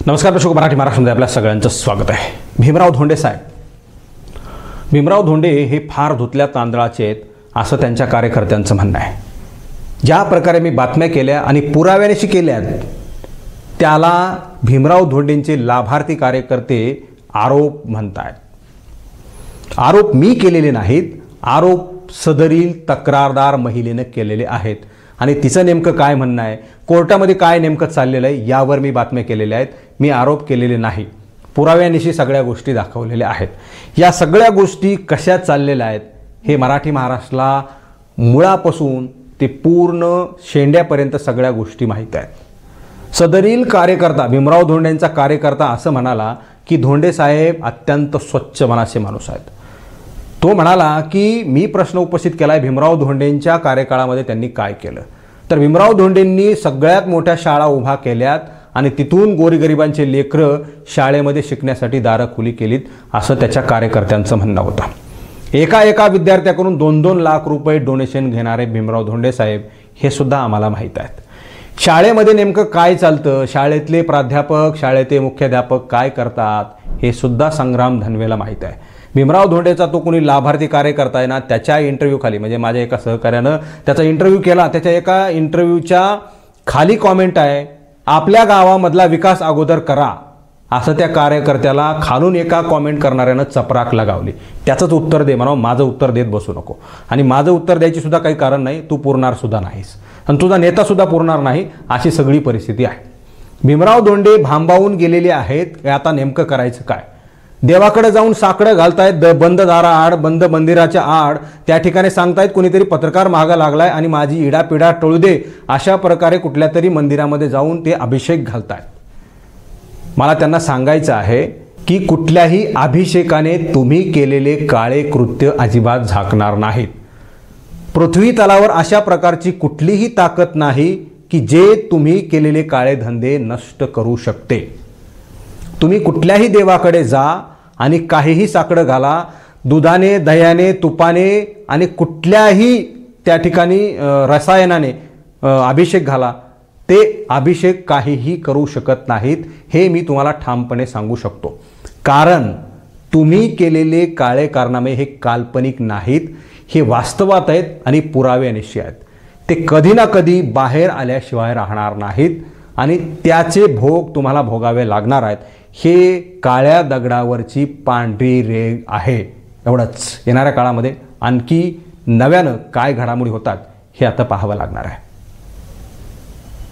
नमस्कार दर्शक, मराठी महाराष्ट्रामध्ये आपल्या सगळ्यांचं स्वागत आहे। भीमराव धोंडे साहेब, भीमराव धोंडे हे फार धुतल्या तांदळाचे आहेत असं त्यांच्या कार्यकर्त्यांचं म्हणणं आहे। ज्या प्रकारे मी बातम्या केल्या आणि पुराव्यानिशी केल्या त्याला भीमराव धोंडेंचे लाभार्थी कार्यकर्ते आरोप म्हणतात। आरोप मी केलेले नाहीत, आरोप सदरील तक्रारदार महिलेने केलेले आहेत आणि तिचं नेमकं काय म्हणणं आहे, कोर्टामध्ये काय नेमकं चाललेलं आहे यावर मी बातम्या केलेल्या आहेत। मी आरोप केलेले नाही, पुराव्यानिशी सगळ्या गोष्टी दाखवलेल्या आहेत। या सगळ्या गोष्टी कशा चाललेल्या आहेत हे मराठी महाराष्ट्राला मुळापासून ते पूर्ण शेंड्यापर्यंत सगळ्या गोष्टी माहीत आहेत। सदरील कार्यकर्ता, भीमराव धोंडेंचा कार्यकर्ता असं म्हणाला की धोंडे साहेब अत्यंत स्वच्छ मनाचे माणूस आहेत। तो म्हणाला की मी प्रश्न उपस्थित केला आहे भीमराव धोंडेंच्या कार्यकाळामध्ये त्यांनी काय केलं, तर भीमराव धोंडेंनी सगळ्यात मोठ्या शाळा उभा केल्यात आणि तिथून गोरगरिबांचे लेकरं शाळेमध्ये शिकण्यासाठी दारं खुली केलीत असं त्याच्या कार्यकर्त्यांचं म्हणणं होतं। एका विद्यार्थ्याकडून 2-2 लाख रुपये डोनेशन घेणारे भीमराव धोंडे साहेब हे सुद्धा आम्हाला माहीत आहेत। शाळेमध्ये नेमकं काय चालतं, शाळेतले प्राध्यापक, शाळेतले मुख्याध्यापक काय करतात हे सुद्धा संग्राम धनवेला माहीत आहे। भीमराव धोंडेचा तो कोणी लाभार्थी कार्यकर्ता आहे ना, त्याच्या इंटरव्ह्यू खाली, म्हणजे माझ्या एका सहकार्यानं त्याचा इंटरव्ह्यू केला, त्याच्या एका इंटरव्ह्यूच्या खाली कॉमेंट आहे, आपल्या गावामधला विकास अगोदर करा असं त्या कार्यकर्त्याला खालून एका कॉमेंट करणाऱ्यानं चपराक लगावली। त्याचंच उत्तर दे म्हणावं, माझं उत्तर देत बसू नको आणि माझं उत्तर द्यायची सुद्धा काही कारण नाही, तू पुरणार सुद्धा नाहीस आणि तुझा नेता सुद्धा पुरणार नाही, अशी सगळी परिस्थिती आहे। भीमराव धोंडे भांबावून गेलेले आहेत। आता नेमकं करायचं काय, देवाकडे जाऊन साकडं घालतायत, बंद दाराआड, बंद मंदिराच्या आड, त्या ठिकाणी सांगतायत कोणीतरी पत्रकार मागं लागलाय आणि माझी इडापिडा टळू दे, अशा प्रकारे कुठल्या तरी मंदिरामध्ये जाऊन ते अभिषेक घालतायत। मला त्यांना सांगायचं आहे की कुठल्याही अभिषेकाने तुम्ही केलेले काळे कृत्य अजिबात झाकणार नाहीत। पृथ्वी तलावर अशा प्रकारची कुठलीही ताकद नाही की जे तुम्ही केलेले काळे धंदे नष्ट करू शकते। तुम्ही कुठल्याही देवाकडे जा आणि काहीही साकडं घाला, दुधाने, दह्याने, तुपाने आणि कुठल्याही त्या ठिकाणी रसायनाने अभिषेक घाला, ते अभिषेक काहीही करू शकत नाहीत, हे मी तुम्हाला ठामपणे सांगू शकतो। कारण तुम्ही केलेले काळे कारनामे हे काल्पनिक नाहीत, हे वास्तवात आहेत आणि पुराव्यानिशी आहेत। ते कधी ना कधी बाहेर आल्याशिवाय राहणार नाहीत आणि त्याचे भोग तुम्हाला भोगावे लागणार आहेत। हे काळ्या दगडावरची पांढरी रेघ आहे। एवढंच, येणाऱ्या काळामध्ये आणखी नव्यानं काय घडामोडी होतात हे आता पाहावं लागणार आहे।